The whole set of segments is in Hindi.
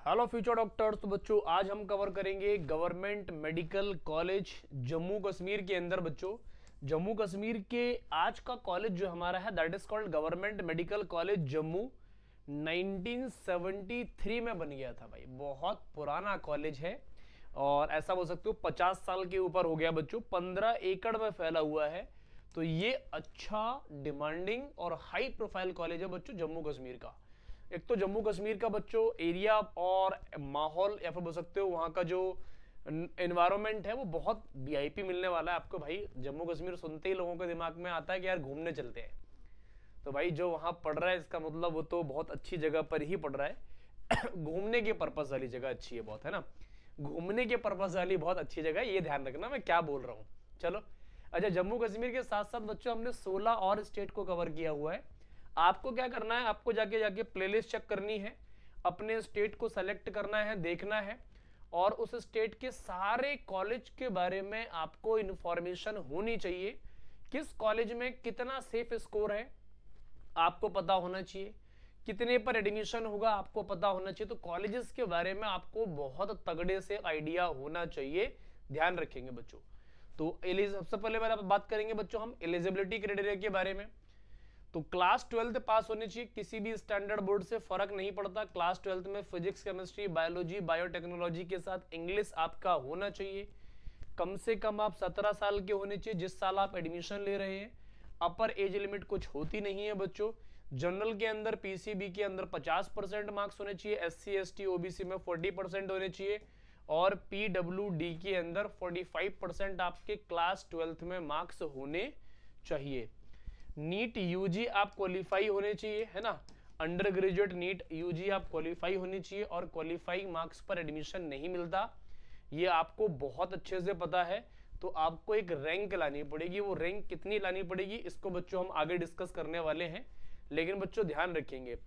Hello future doctors. तो बच्चों आज हम कवर करेंगे government medical college Jammu Kashmir के अंदर। बच्चों जम्मू कश्मीर के आज का कॉलेज जो हमारा है that is called government medical college Jammu. 1973 में बन गया था भाई, बहुत पुराना कॉलेज है और ऐसा बोल सकते हो 50 साल के ऊपर हो गया बच्चों। 15 एकड़ में फैला हुआ है, तो ये अच्छा डिमांडिंग और हाई प्रोफाइल कॉलेज है बच्चों जम्मू कश्मीर का। एक तो जम्मू कश्मीर का बच्चों एरिया और माहौल या फिर बोल सकते हो वहां का जो एनवायरमेंट है वो बहुत वीआईपी मिलने वाला है आपको भाई। जम्मू कश्मीर सुनते ही लोगों के दिमाग में आता है कि यार घूमने चलते हैं। तो भाई जो वहां पढ़ रहा है इसका मतलब वो तो बहुत अच्छी जगह पर ही पढ़ रहा है घूमने के पर्पज वाली जगह अच्छी है बहुत, है ना। घूमने के पर्पज वाली बहुत अच्छी जगह है, ये ध्यान रखना मैं क्या बोल रहा हूँ। चलो अच्छा, जम्मू कश्मीर के साथ साथ बच्चों हमने 16 और स्टेट को कवर किया हुआ है। आपको क्या करना है, आपको जाके जाके प्लेलिस्ट चेक करनी है, अपने स्टेट को सेलेक्ट करना है, देखना है और उस स्टेट के सारे कॉलेज के बारे में आपको इंफॉर्मेशन होनी चाहिए। किस कॉलेज में कितना सेफ स्कोर है आपको पता होना चाहिए, कितने पर एडमिशन होगा आपको पता होना चाहिए। तो कॉलेजेस के बारे में आपको बहुत तगड़े से आइडिया होना चाहिए, ध्यान रखेंगे बच्चों। तो सबसे पहले बात करेंगे बच्चों हम एलिजिबिलिटी क्राइटेरिया के बारे में। तो क्लास 12th पास होनी चाहिए, किसी भी स्टैंडर्ड बोर्ड से फर्क नहीं पड़ता। क्लास 12th में फिजिक्स, केमिस्ट्री, बायोलॉजी, बायोटेक्नोलॉजी के साथ इंग्लिश आपका होना चाहिए। कम से कम आप 17 साल के होने चाहिए जिस साल आप एडमिशन ले रहे हैं। अपर एज लिमिट कुछ होती नहीं है बच्चों। जनरल के अंदर पीसीबी के अंदर 50% मार्क्स होने चाहिए, एससी एसटी ओबीसी में 40% होने चाहिए और पीडब्ल्यूडी के अंदर 45% आपके क्लास 12th में मार्क्स होने चाहिए। नीट यूजी आप क्वालिफाई होने चाहिए, है ना। अंडर ग्रेजुएट नीट यूजी आप क्वालिफाई होनी चाहिए और क्वालिफाई मार्क्स पर एडमिशन नहीं मिलता, ये आपको बहुत अच्छे से पता है। तो आपको एक रैंक लानी पड़ेगी, वो रैंक कितनी लानी पड़ेगी इसको बच्चों हम आगे डिस्कस करने वाले हैं। लेकिन बच्चों ध्यान रखेंगे,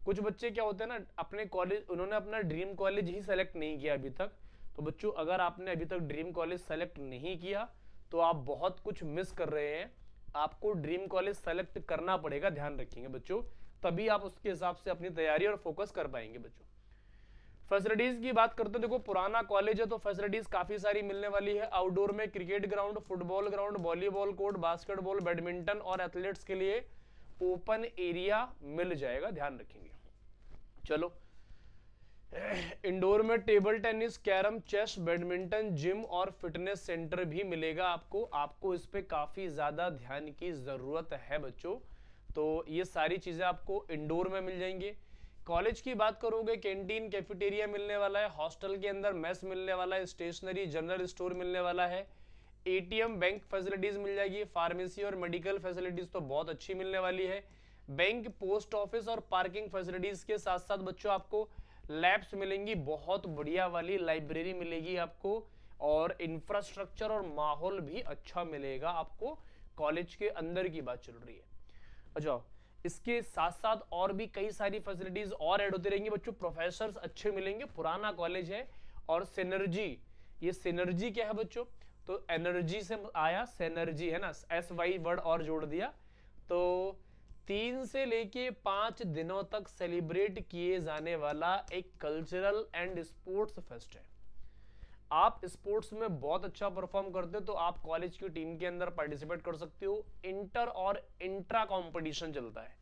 कुछ बच्चे क्या होते हैं ना, अपने कॉलेज उन्होंने अपना ड्रीम कॉलेज ही सेलेक्ट नहीं किया अभी तक। तो बच्चों अगर आपने अभी तक ड्रीम कॉलेज सेलेक्ट नहीं किया तो आप बहुत कुछ मिस कर रहे हैं। आपको ड्रीम कॉलेज सेलेक्ट करना पड़ेगा, ध्यान रखेंगे बच्चों, तभी आप उसके हिसाब से अपनी तैयारी और फोकस कर पाएंगे बच्चों। फैसिलिटीज की बात करते हैं, देखो पुराना कॉलेज है तो फैसिलिटीज काफी सारी मिलने वाली है। आउटडोर में cricket ground, football ground, volleyball court, basketball, badminton और एथलेट्स के लिए ओपन एरिया मिल जाएगा, ध्यान रखेंगे। चलो इंडोर में table tennis, carrom, chess, badminton, gym और फिटनेस सेंटर भी मिलेगा आपको इस पे काफी ज्यादा ध्यान की जरूरत है बच्चों। तो ये सारी चीजें आपको इंडोर में मिल जाएंगी। कॉलेज की बात करोगे, कैंटीन कैफेटेरिया मिलने वाला है, हॉस्टल के अंदर मेस मिलने वाला है, स्टेशनरी जनरल स्टोर मिलने वाला है, एटीएम बैंक फैसिलिटीज मिल जाएगी, फार्मेसी और मेडिकल फैसिलिटीज तो बहुत अच्छी मिलने वाली है। बैंक, पोस्ट ऑफिस और पार्किंग फैसिलिटीज के साथ साथ बच्चों आपको लैब्स मिलेंगी, बहुत बढ़िया वाली लाइब्रेरी मिलेगी आपको और इंफ्रास्ट्रक्चर और माहौल भी अच्छा मिलेगा आपको। कॉलेज के अंदर की बात चल रही है। अच्छा, इसके साथ साथ और भी कई सारी फैसिलिटीज और ऐड होती रहेंगी बच्चों। प्रोफेसर्स अच्छे मिलेंगे, पुराना कॉलेज है। और सिनर्जी, ये सिनर्जी क्या है बच्चों, तो एनर्जी से आया सिनर्जी, है ना, एस वाई वर्ड और जोड़ दिया। तो 3 से लेके 5 दिनों तक सेलिब्रेट किए जाने वाला एक कल्चरल एंड स्पोर्ट्स फेस्ट है। आप स्पोर्ट्स में बहुत अच्छा परफॉर्म करते हो तो आप कॉलेज की टीम के अंदर पार्टिसिपेट कर सकते हो। इंटर और इंट्रा कंपटीशन चलता है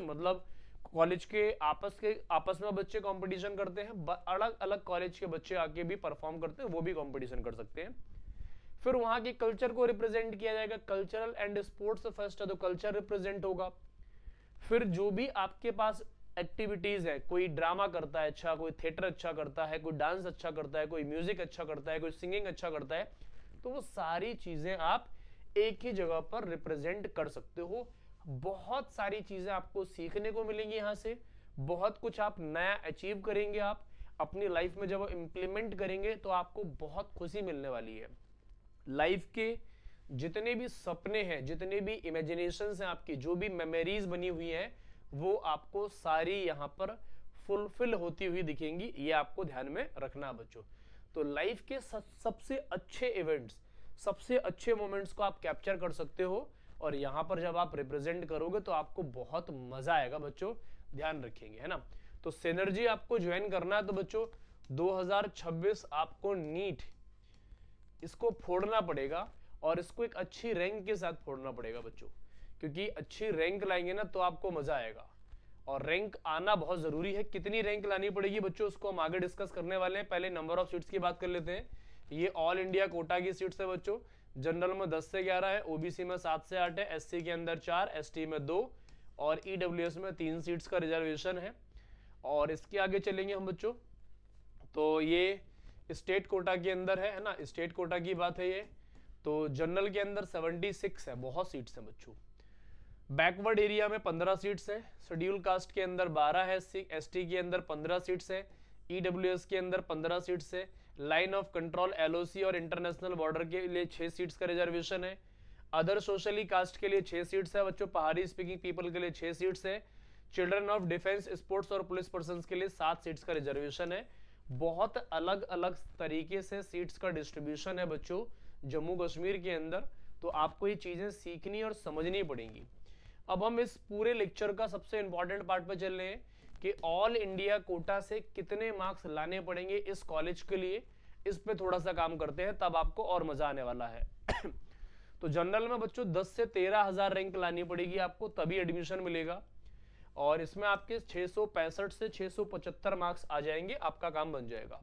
मतलब कॉलेज के आपस में बच्चे कंपटीशन करते हैं, अलग अलग कॉलेज के बच्चे आके भी परफॉर्म करते हैं, वो भी कंपटीशन कर सकते हैं। फिर वहां के कल्चर को रिप्रेजेंट किया जाएगा, कल्चरल एंड स्पोर्ट्स फेस्ट है तो कल्चर रिप्रेजेंट होगा। फिर जो भी आपके पास एक्टिविटीज है, कोई ड्रामा करता है अच्छा, कोई थिएटर अच्छा करता है, कोई डांस अच्छा करता है, कोई म्यूजिक अच्छा करता है, कोई सिंगिंग अच्छा करता है, तो वो सारी चीजें आप एक ही जगह पर रिप्रेजेंट कर सकते हो। बहुत सारी चीजें आपको सीखने को मिलेंगी यहां से, बहुत कुछ आप नया अचीव करेंगे। आप अपनी लाइफ में जब इंप्लीमेंट करेंगे तो आपको बहुत खुशी मिलने वाली है। लाइफ के जितने भी सपने हैं, जितने भी इमेजिनेशंस हैं आपकी, जो भी मेमोरीज बनी हुई हैं, वो आपको सारी यहां पर फुलफिल होती हुई दिखेंगी, ये आपको ध्यान में रखना बच्चों। तो लाइफ के सबसे अच्छे इवेंट्स, सबसे अच्छे मोमेंट्स को आप कैप्चर कर सकते हो और यहां पर जब आप रिप्रेजेंट करोगे तो आपको बहुत मजा आएगा बच्चों, ध्यान रखेंगे, है ना। तो सिनर्जी आपको ज्वाइन करना है तो बच्चों 2026 आपको नीट इसको फोड़ना पड़ेगा और इसको एक अच्छी रैंक के साथ फोड़ना पड़ेगा बच्चों, क्योंकि अच्छी रैंक लाएंगे ना तो आपको मजा आएगा और रैंक आना बहुत जरूरी है। कितनी रैंक लानी पड़ेगी बच्चों उसको हम आगे डिस्कस करने वाले हैं। पहले नंबर ऑफ सीट्स की बात कर लेते हैं। ये ऑल इंडिया कोटा की सीट्स है बच्चों। जनरल में 10 से 11 है, ओबीसी में 7 से 8 है, एससी के अंदर 4, एसटी में 2 और ईडब्ल्यूएस में 3 सीट्स का रिजर्वेशन है। और इसके आगे चलेंगे हम बच्चों, तो ये स्टेट कोटा के अंदर है ना, स्टेट कोटा की बात है ये। तो जनरल के अंदर 76 है, बहुत सीट्स हैं बच्चों। बैकवर्ड एरिया में 15 सीट्स है, शेड्यूल कास्ट के अंदर 12 है, एसटी के अंदर 15 सीट्स है, ईडब्ल्यूएस के अंदर 15 सीट्स है, लाइन ऑफ कंट्रोल एलओसी और इंटरनेशनल बॉर्डर के लिए 6 सीट्स का रिजर्वेशन है, अदर सोशली कास्ट के लिए 6 सीट्स है बच्चों, पहाड़ी स्पीकिंग पीपल के लिए 6 सीट्स है, चिल्ड्रन ऑफ डिफेंस स्पोर्ट्स और पुलिस पर्सन के लिए 7 सीट्स का रिजर्वेशन है। बहुत अलग अलग तरीके से सीट्स का डिस्ट्रीब्यूशन है बच्चों जम्मू कश्मीर के अंदर, तो आपको ये चीजें सीखनी और समझनी पड़ेंगी। अब हम इस पूरे लेक्चर का सबसे इंपॉर्टेंट पार्ट पे चल रहे हैं कि ऑल इंडिया कोटा से कितने मार्क्स लाने पड़ेंगे इस कॉलेज के लिए, इस पे थोड़ा सा काम करते हैं, तब आपको और मजा आने वाला है। तो जनरल में बच्चों 10 से 13,000 रैंक लानी पड़ेगी आपको, तभी एडमिशन मिलेगा और इसमें आपके 665 से 675 मार्क्स आ जाएंगे, आपका काम बन जाएगा।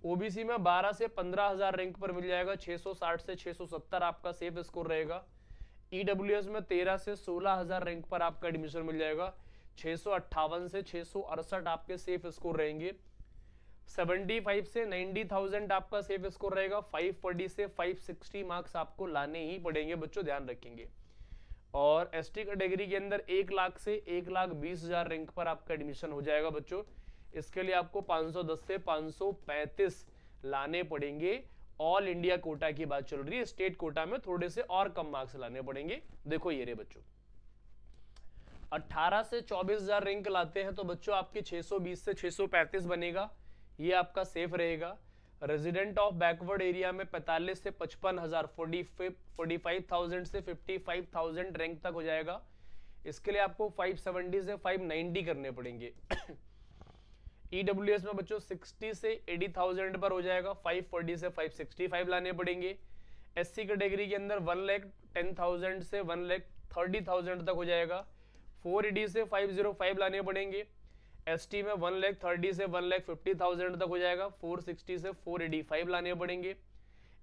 ओबीसी में 12 से 15,000 रैंक पर मिल जाएगा, 660 से 670 आपका सेफ स्कोर रहेगा। ईडब्ल्यूएस में 13 से 16,000 रैंक पर आपका एडमिशन मिल जाएगा, 658 से 668 आपके सेफ स्कोर रहेंगे। 75 से 90,000 आपका सेफ स्कोर रहेगा, 540 से 560 मार्क्स आपको लाने ही पड़ेंगे बच्चों, ध्यान रखेंगे। और एसटी कैटेगरी के अंदर 1 लाख से 1,20,000 रैंक पर आपका एडमिशन हो जाएगा बच्चों। इसके लिए आपको 510 से 535 लाने पड़ेंगे। ऑल इंडिया कोटा की बात चल रही है, स्टेट कोटा में थोड़े से और कम मार्क्स लाने पड़ेंगे। देखो ये रे बच्चों, 18 से 24,000 रैंक लाते हैं तो बच्चों आपके 620 से 635 बनेगा, ये आपका सेफ रहेगा। रेजिडेंट ऑफ बैकवर्ड एरिया में 45 से 55,000 45,000 से 55,000 रैंक तक हो जाएगा। इसके लिए आपको 570 से 590 करने पड़ेंगे। ईडब्ल्यूएस में बच्चों 60 से 80,000 पर हो जाएगा, 540 से 565 लाने पड़ेंगे। एससी कैटेगरी के अंदर 1,10,000 से 1,30,000 तक हो जाएगा, 480 से 505 लाने पड़ेंगे। एसटी में 1,30,000 से 1,50,000 तक हो जाएगा, 460 से 485 लाने पड़ेंगे।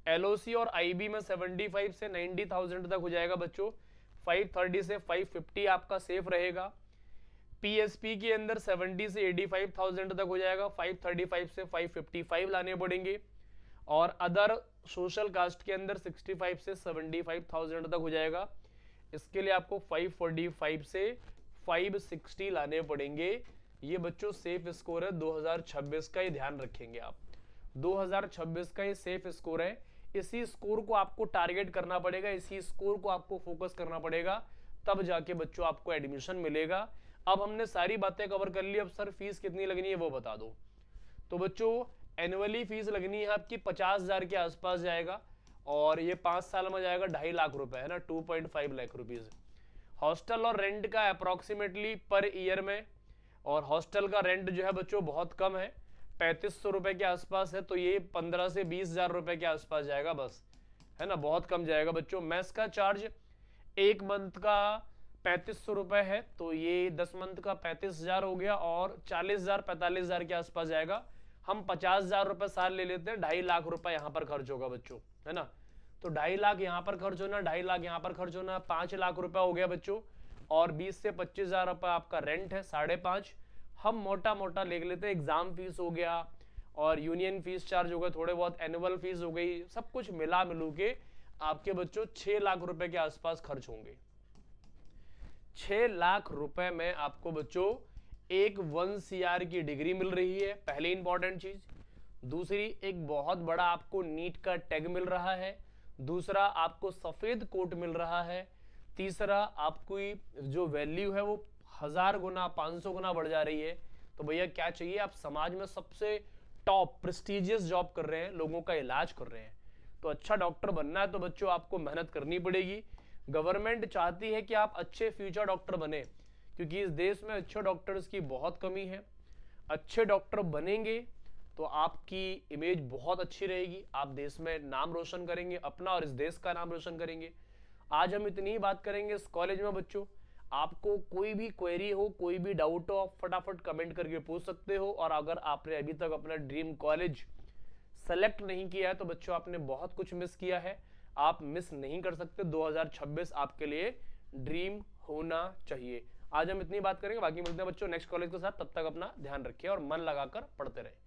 एलओसी और आईबी में 75 से 90,000 तक हो जाएगा बच्चों, 530 से 550 आपका सेफ रहेगा। पीएसपी के अंदर 70 से 85,000 तक हो जाएगा, 535 से 555 लाने पड़ेंगे। और अदर सोशल कास्ट के अंदर 65 से 75,000 तक हो जाएगा। इसके लिए आपको 545 से 560 लाने पड़ेंगे। ये बच्चों सेफ स्कोर है 2026 का, ये ध्यान रखेंगे आप। 2026 का ये सेफ स्कोर है, इसी स्कोर को आपको टारगेट करना पड़ेगा, इसी स्कोर को आपको फोकस करना पड़ेगा, तब जाके बच्चों आपको एडमिशन मिलेगा। अब हमने सारी बातें कवर कर ली, अब सर फीस कितनी लगनी है वो बता दो। तो बच्चों एनुअली फीस लगनी है आपकी 50,000 के आसपास जाएगा और ये 5 साल में जाएगा 2.5 लाख रुपए, है ना, 2.5 लाख रुपीज। हॉस्टल और रेंट का अप्रोक्सीमेटली पर ईयर में, और हॉस्टल का रेंट जो है बच्चों बहुत कम है, 3500 रुपए के आसपास है, तो ये 15 से 20,000 रुपए के आसपास जाएगा बस, है ना, बहुत कम जाएगा बच्चों। मेस का चार्ज 1 मंथ का 3500 रुपए है, तो ये 10 मंथ का 35,000 हो गया और 40,000 45,000 के आसपास जाएगा। हम 50,000 रुपए साल ले लेते हैं, 2.5 लाख रुपए यहाँ पर खर्च होगा बच्चों, है ना। तो 2.5 लाख यहाँ पर खर्च होना, 2.5 लाख यहाँ पर खर्च होना, 5 लाख रुपए हो गया बच्चों। और 20 से 25,000 रुपए आपका रेंट है, 5.5। हम मोटा मोटा ले लेते हैं, एग्जाम फीस हो गया और यूनियन फीस चार्ज हो गया, थोड़े बहुत एनुअल फीस हो गई, सब कुछ मिला मिलू के आपके बच्चों 6 लाख रुपए के आसपास खर्च होंगे। 6 लाख रुपए में आपको बच्चों एक 1 CR की डिग्री मिल रही है, पहली इंपॉर्टेंट चीज। दूसरी, एक बहुत बड़ा आपको नीट का टैग मिल रहा है। दूसरा, आपको सफेद कोट मिल रहा है। तीसरा, आपकी जो वैल्यू है वो 1000 गुना 500 गुना बढ़ जा रही है। तो भैया क्या चाहिए, आप समाज में सबसे टॉप प्रेस्टिजियस जॉब कर रहे हैं, लोगों का इलाज कर रहे हैं, तो अच्छा डॉक्टर बनना है तो बच्चों आपको मेहनत करनी पड़ेगी। गवर्नमेंट चाहती है कि आप अच्छे फ्यूचर डॉक्टर बने, क्योंकि इस देश में अच्छे डॉक्टर्स की बहुत कमी है। अच्छे डॉक्टर बनेंगे तो आपकी इमेज बहुत अच्छी रहेगी, आप देश में नाम रोशन करेंगे अपना और इस देश का नाम रोशन करेंगे। आज हम इतनी ही बात करेंगे इस कॉलेज में बच्चों। आपको कोई भी क्वेरी हो, कोई भी डाउट हो, आप फटाफट कमेंट करके पूछ सकते हो। और अगर आपने अभी तक अपना ड्रीम कॉलेज सेलेक्ट नहीं किया है तो बच्चों आपने बहुत कुछ मिस किया है, आप मिस नहीं कर सकते। 2026 आपके लिए ड्रीम होना चाहिए। आज हम इतनी बात करेंगे, बाकी मिलते हैं बच्चों नेक्स्ट कॉलेज के साथ। तब तक अपना ध्यान रखिए और मन लगाकर पढ़ते रहे।